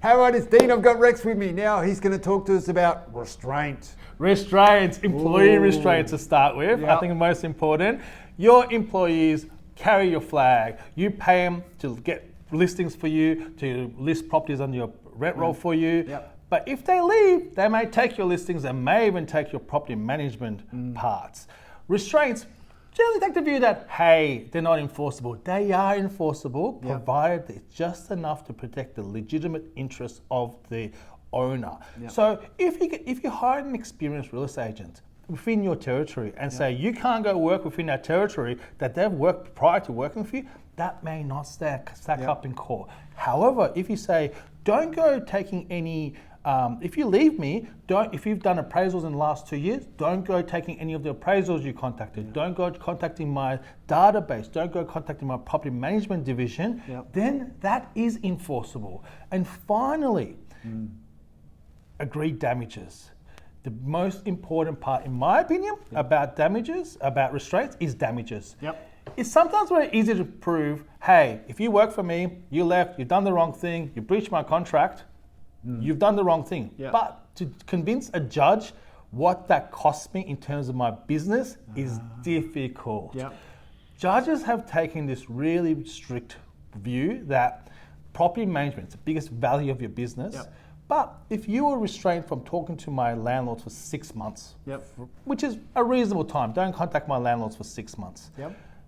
How about this, Dean? I've got Rex with me now. He's going to talk to us about restraint. Restraints, employee restraints to start with. Yep. I think the most important. Your employees carry your flag. You pay them to get listings for you, to list properties on your rent roll for you. Yep. But if they leave, they may take your listings and may even take your property management parts. Restraints generally take the view that, hey, they're not enforceable. They are enforceable, provided it's just enough to protect the legitimate interests of the owner. Yep. So if you hire an experienced real estate agent within your territory and say you can't go work within that territory that they've worked prior to working for you, that may not stack up in court. However, if you say, don't go taking any, if you leave me, if you've done appraisals in the last 2 years, don't go taking any of the appraisals you contacted. Don't go contacting my database. Don't go contacting my property management division. Then that is enforceable. And finally, agreed damages. The most important part, in my opinion, about damages, about restraints, is damages. It's sometimes very easy to prove, hey, if you work for me, you left, you've done the wrong thing, you breached my contract, you've done the wrong thing. But to convince a judge what that costs me in terms of my business is difficult. Judges have taken this really strict view that property management is the biggest value of your business. But if you were restrained from talking to my landlords for 6 months, which is a reasonable time, don't contact my landlords for 6 months.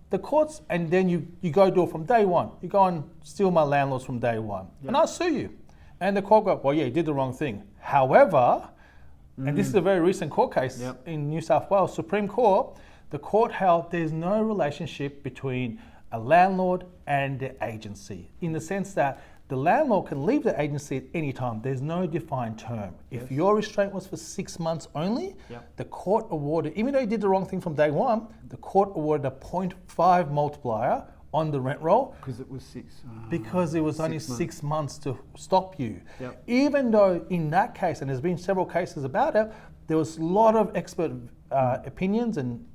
The courts, and then you go do it from day one. You go and steal my landlords from day one. And I'll sue you. And the court goes, well, yeah, you did the wrong thing. However, and this is a very recent court case in New South Wales, Supreme Court, the court held there's no relationship between a landlord and the agency, in the sense that the landlord can leave the agency at any time. There's no defined term. If your restraint was for 6 months only, the court awarded, even though you did the wrong thing from day one, the court awarded a 0.5 multiplier on the rent roll. Because it was six. Because it was only 6 months to stop you. Even though in that case, and there's been several cases about it, there was a lot of expert opinions and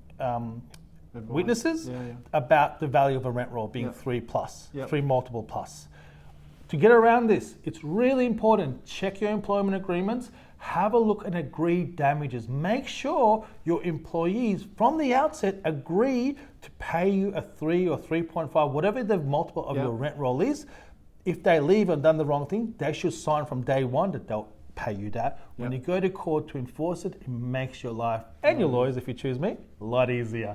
witnesses about the value of a rent roll being 3 plus, 3 multiple plus. To get around this, it's really important. Check your employment agreements, have a look at agreed damages. Make sure your employees from the outset agree to pay you a 3 or 3.5, whatever the multiple of your rent roll is. If they leave and done the wrong thing, they should sign from day one that they'll pay you that. When you go to court to enforce it, it makes your life and your lawyers, if you choose me, a lot easier.